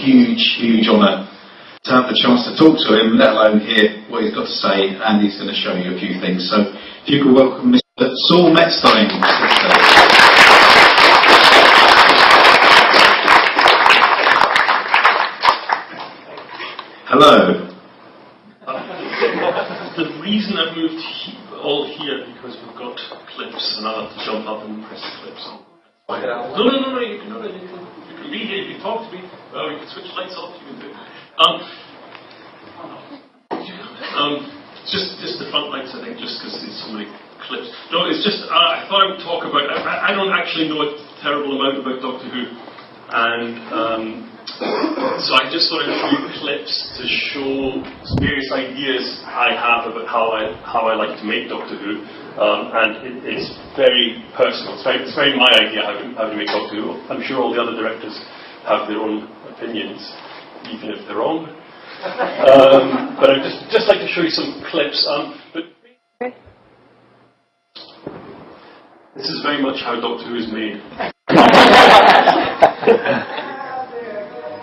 huge, huge honour to have the chance to talk to him, let alone hear what he's got to say, and he's going to show you a few things. So if you could welcome Mr. Saul Metzstein. Hello. The reason I've moved all here because we've got clips and I have to jump up and press the clips on. No, you can be here, you can talk to me, you can switch lights off, you can do it. Just the front lights, I think, just because there's so many clips. No, it's just, I thought I would talk about, I don't actually know a terrible amount about Doctor Who, and so I just thought I'd show you clips to show various ideas I have about how I like to make Doctor Who, and it's very personal. It's very my idea how to make Doctor Who. I'm sure all the other directors have their own opinions, even if they're wrong. But I'd just like to show you some clips. But this is very much how Doctor Who is made.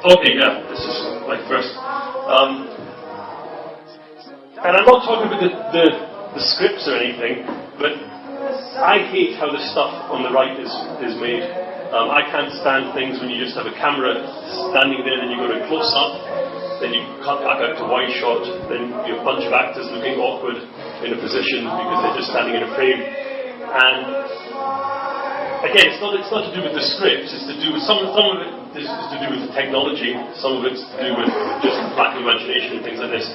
Okay, yeah, this is my first. And I'm not talking about the scripts or anything, but I hate how the stuff on the right is made. I can't stand things when you just have a camera standing there and you go to close up, then you cut back out to wide shot, then you have a bunch of actors looking awkward in a position because they're just standing in a frame. And again, it's not to do with the scripts, it's to do with some of it is to do with the technology, some of it's to do with just lack of imagination and things like this.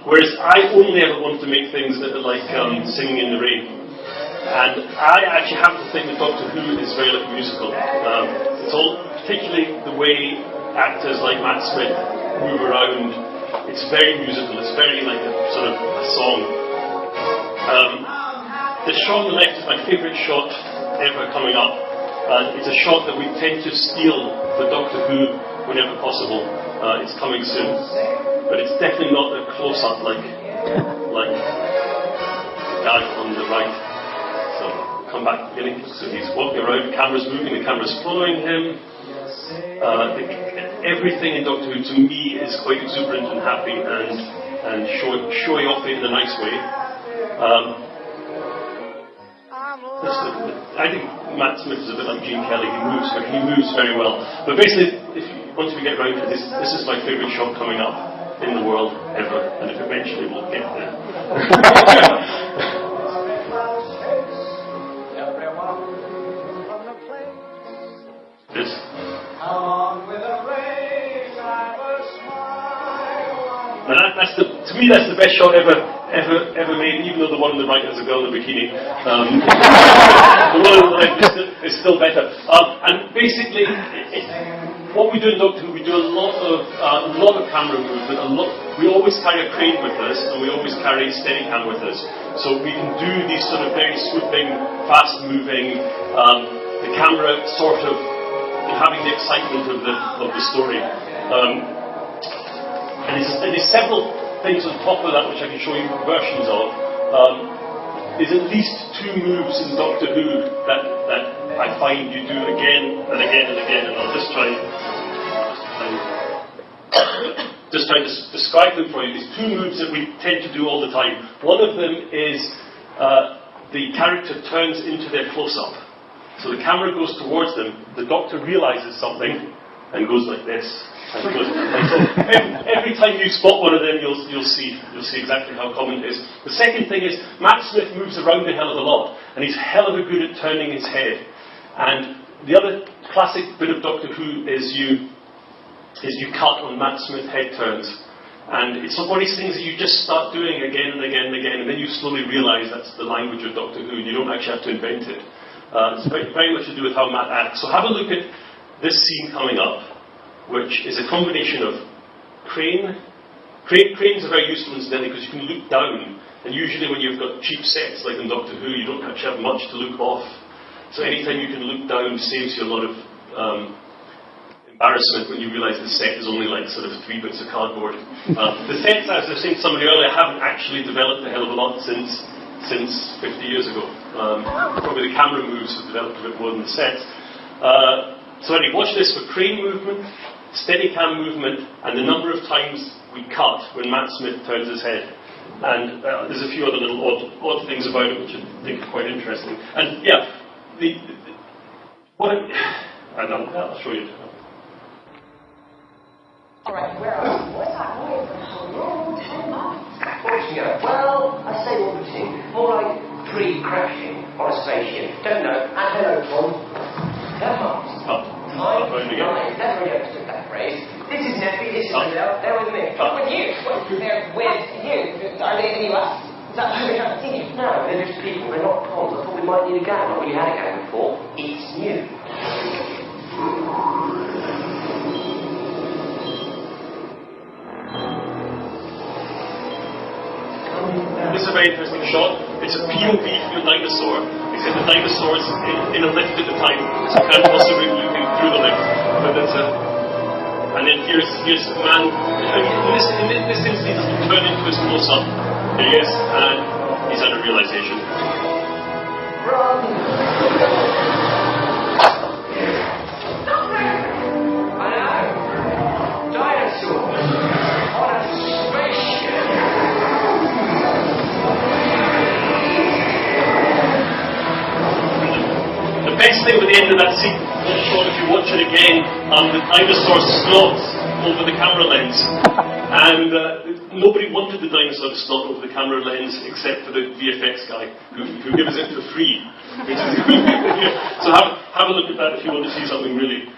Whereas I only ever want to make things that are like Singing in the Rain. And I actually happen to think that Doctor Who is very like a musical. It's all, particularly the way actors like Matt Smith move around, it's very musical, it's very like a sort of a song. The shot on the left is my favourite shot ever coming up, and it's a shot that we tend to steal for Doctor Who whenever possible. It's coming soon, but it's definitely not a close-up like the guy on the right. So come back to the beginning. So he's walking around, the camera's moving, the camera's following him. Everything in Doctor Who to me is quite exuberant and happy and showing off it in a nice way. I think Matt Smith is a bit like Gene Kelly. He moves very well. But basically, once we get round to this, this is my favourite shot coming up in the world ever, and if eventually we'll get there. This. And to me, that's the best shot ever made, even though the one on the right has a girl in a bikini. The one on the left is still better. And basically, what we do in Doctor Who, we do a lot of camera movement. We always carry a crane with us, and we always carry a Steadicam with us. So we can do these sort of very swooping, fast-moving, the camera sort of having the excitement of the story. And there's several things on top of that which I can show you versions of. There's at least 2 moves in Doctor Who that I find you do again and again and again, and I'll just try to describe them for you. These 2 moves that we tend to do all the time. One of them is the character turns into their close-up. So the camera goes towards them, the Doctor realises something and goes like this. And so every time you spot one of them, you'll see exactly how common it is. The second thing is Matt Smith moves around a hell of a lot, and he's hell of a good at turning his head. And the other classic bit of Doctor Who is you cut on Matt Smith head turns, and it's one of these things that you just start doing again and again and again, and then you slowly realise that's the language of Doctor Who, and you don't actually have to invent it. It's very much to do with how Matt acts. So have a look at this scene coming up, which is a combination of crane. Cranes are very useful incidentally because you can look down, and usually when you've got cheap sets like in Doctor Who, you don't actually have much to look off. So anytime you can look down saves you a lot of embarrassment when you realise the set is only like sort of 3 bits of cardboard. The sets, as I was saying to somebody earlier, haven't actually developed a hell of a lot since 50 years ago. Probably the camera moves have developed a bit more than the sets. So anyway, watch this for crane movement. Steadicam movement and the number of times we cut when Matt Smith turns his head. And there's a few other little odd things about it which I think are quite interesting. And yeah, I'll show you. Alright, where are we? What's that noise? Oh, 10 months. Well, I say what we think. More like pre-crashing on a spaceship. Don't know. And hello, Tom. 10 months. Time flies. Never really understood that phrase. This is Neffy, this is Adele. They're with me. With you? They're with you. Are they in the US? Is that why we haven't seen you? No, they're just people. They're not cons. I thought we might need a gang. Not really had a gang before. It's new. This is a very interesting shot. It's a POV for a dinosaur, except the dinosaur is in a lift at the time, so you can't possibly be looking through the lift. But that's and then here's a man. In this instance, he doesn't turn into his close-up. There he is, and he's had a realization. Run! I know! Dinosaurs! On a spaceship! The best thing with the end of that scene, if you watch it again, the dinosaur slots over the camera lens. And nobody wanted the dinosaur to slot over the camera lens except for the VFX guy, who gives it for free. So have a look at that if you want to see something really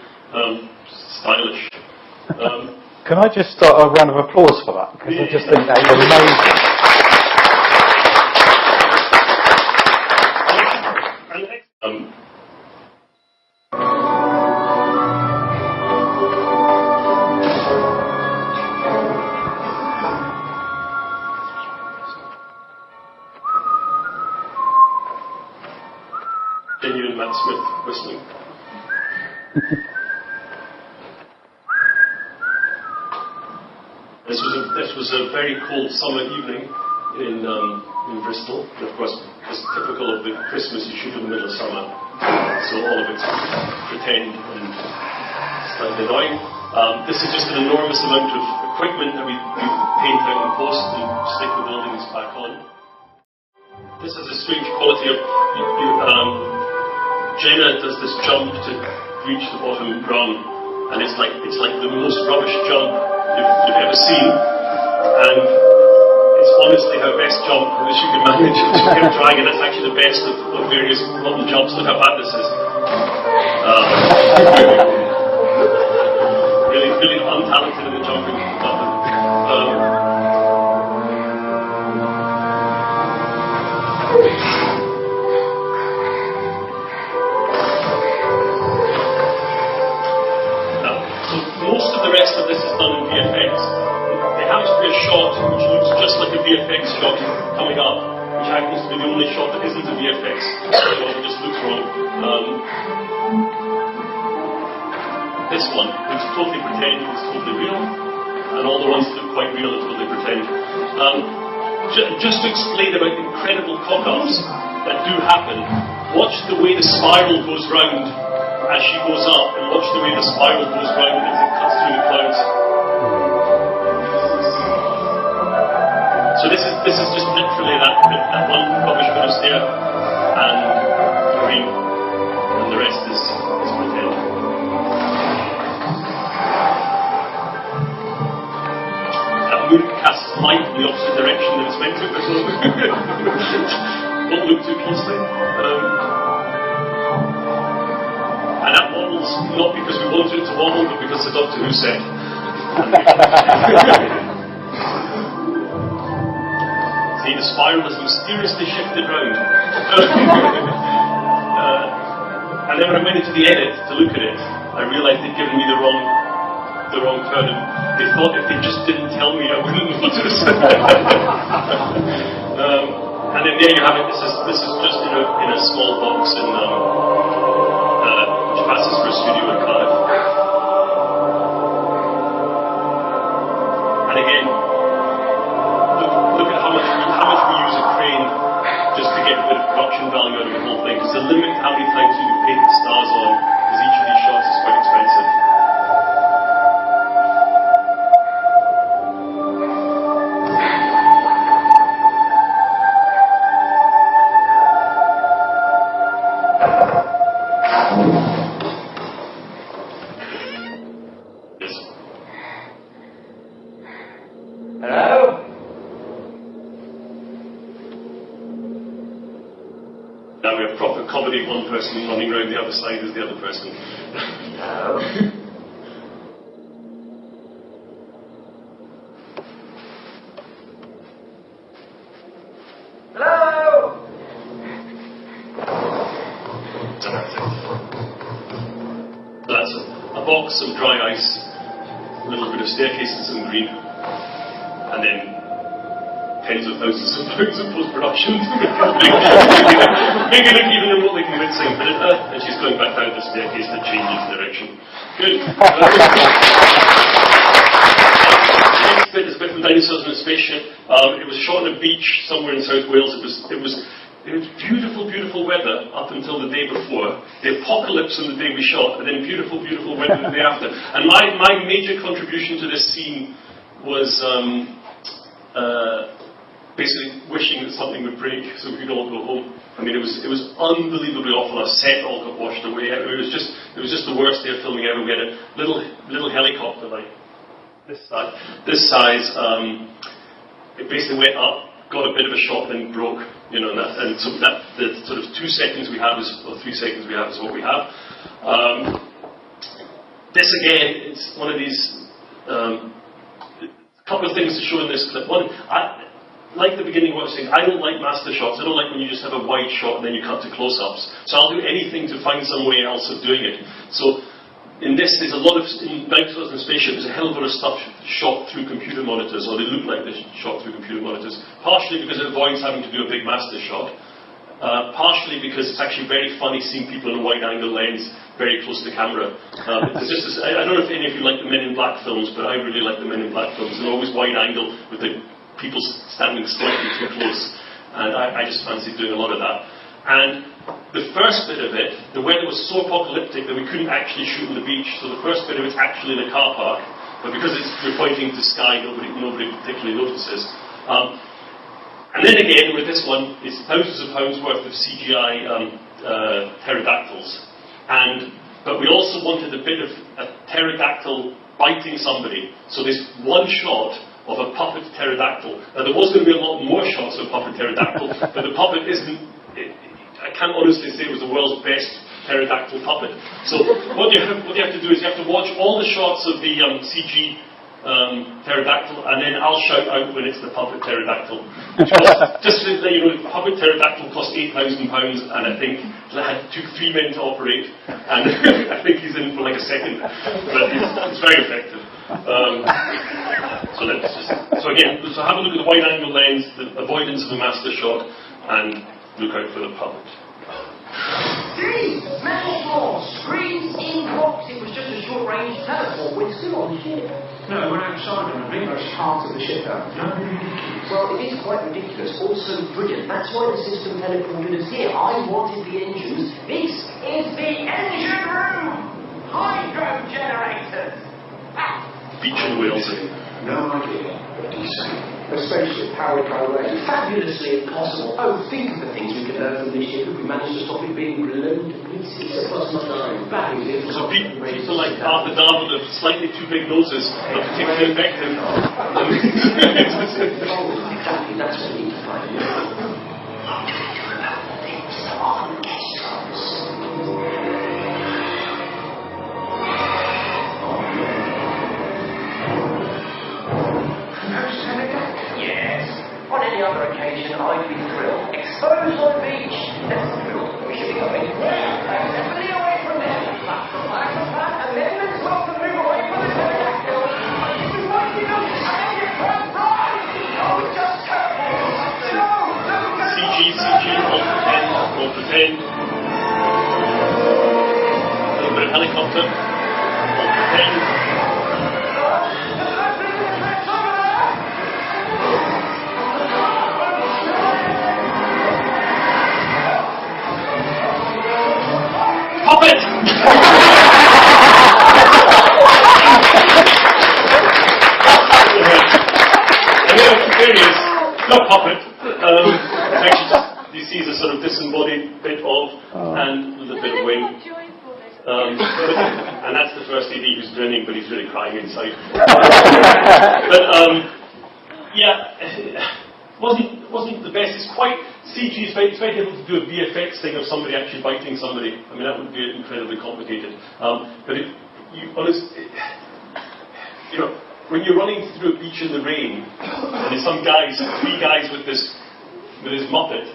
stylish. Can I just start a round of applause for that? Because I just think that is amazing. Genuine Matt Smith whistling. This was a very cold summer evening in Bristol. And of course, as typical of the Christmas you shoot in the middle of summer, so all of it's pretend and slightly annoying. This is just an enormous amount of equipment that we paint out and post and stick the buildings back on. This has a strange quality of Jenna does this jump to reach the bottom rung, and it's like the most rubbish jump you've ever seen, and it's honestly her best jump that she can manage. She kept trying, and it's actually the best of various model jumps. Look how bad this is. Really untalented in the jumping. Most of the rest of this is done in VFX. There happens to be a shot which looks just like a VFX shot coming up, which happens to be the only shot that isn't a VFX shot. It just looks wrong. This one looks totally pretend, it's totally real, and all the ones that look quite real are totally pretend. Just to explain about the incredible cock-ups that do happen, watch the way the spiral goes round as she goes up, and watch the way the spiral goes round as it cuts through the clouds. So this is just literally that one rubbish bit of stair and green, and the rest is pretend. That moon casts light in the opposite direction that it's meant to, so don't look too closely. And that wobbles not because we wanted it to wobble, but because the Doctor Who said. See, the spiral is mysteriously shifted round. And then when I went into the edit to look at it, I realised they'd given me the wrong turn. They thought if they just didn't tell me, I wouldn't notice. And then there you have it. This is just in a small box in. Which passes for a studio in Cardiff. And again, look at how much we use a crane just to get a bit of production value out of the whole thing. There's a limit to how many times you can paint the stars on, because each of these shots is quite expensive. Now we have proper comedy, one person running around the other side as the other person. Hello! That's a box of dry ice, a little bit of staircase and some green, and then tens of thousands of pounds of post-production to make it look even remotely convincing. And she's going back down the staircase to change its direction. Good. Next bit is a bit from Dinosaurs in a Spaceship. It was shot on a beach somewhere in South Wales. It was beautiful, beautiful weather up until the day before, the apocalypse on the day we shot, and then beautiful, beautiful weather the day after. And my major contribution to this scene was basically wishing that something would break so we could all go home. I mean, it was unbelievably awful. Our set all got washed away. It was just the worst day of filming ever. We had a little helicopter like this size. It basically went up, got a bit of a shot, then broke. You know, and so that the sort of 2 seconds we have is, or 3 seconds we have is what we have. This again, it's one of these. A couple of things to show in this clip. One, like the beginning of what I was saying, I don't like master shots. I don't like when you just have a wide shot and then you cut to close-ups. So I'll do anything to find some way else of doing it. So in this, there's a lot of, in Dinosaurs and Spaceship, there's a hell of a lot of stuff shot through computer monitors, or they look like they're shot through computer monitors. Partially because it avoids having to do a big master shot. Partially because it's actually very funny seeing people in a wide-angle lens very close to camera. There's just this, I don't know if any of you like the Men in Black films, but I really like the Men in Black films. They're always wide-angle with the people standing slightly too close, and I just fancied doing a lot of that. And the first bit of it, the weather was so apocalyptic that we couldn't actually shoot on the beach, so the first bit of it's actually in a car park, but because we're pointing to sky, nobody particularly notices. And then again, with this one, it's thousands of pounds worth of CGI pterodactyls, but we also wanted a bit of a pterodactyl biting somebody, so there's one shot of a puppet pterodactyl. Now there was going to be a lot more shots of a puppet pterodactyl, but the puppet isn't, I can't honestly say it was the world's best pterodactyl puppet. So what you have to do is you have to watch all the shots of the CG pterodactyl, and then I'll shout out when it's the puppet pterodactyl. Which cost, just to let you know, the puppet pterodactyl cost £8,000, and I think it took 3 men to operate, and I think he's in for like a second, but it's very effective. So have a look at the wide-angle lens, the avoidance of the master shot, and look out for the puppet. Gee, metal floors, screens, in blocks. It was just a short-range teleport. We're still on the ship. No, we're outside on a big part of the ship, though. No, ridiculous. Well, it is quite ridiculous. Also brilliant. That's why the system teleported us here. I wanted the engines. This is the engine room. Hydro generators. Beach in Wales. No idea. What do you say? A spaceship powered by rain. Fabulously impossible. Oh, think of the things we could learn from this ship if we managed to stop it being blown to pieces. So people like Arthur Darwin with slightly too big noses are particularly effective. Exactly, that's what we need to find out. On any other occasion, I'd be thrilled. Exposed on the beach. Let's we should be going. Definitely away from there. Amendments will to move away from the pterodactyl. This is what you know. Oh, just CG, all pretend. A little bit of helicopter, all pretend. Puppet! And there he is. Not puppet. Actually, just, you see the sort of disembodied bit of, and with a bit of wing. And that's the first AD who's grinning, but he's really crying inside. But yeah, wasn't the best. It's quite CG. It's very difficult to do a VFX thing of somebody actually biting somebody. I mean, that would be incredibly complicated. But when you're running through a beach in the rain, and there's some guys, 3 guys with his Muppet,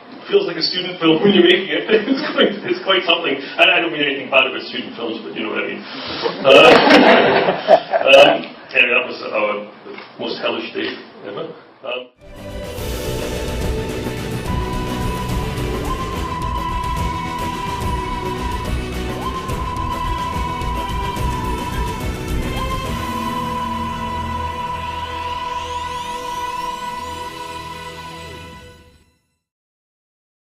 it feels like a student film when you're making it. It's quite something. And I don't mean anything bad about student films, but you know what I mean. Anyway, that was our most hellish day ever.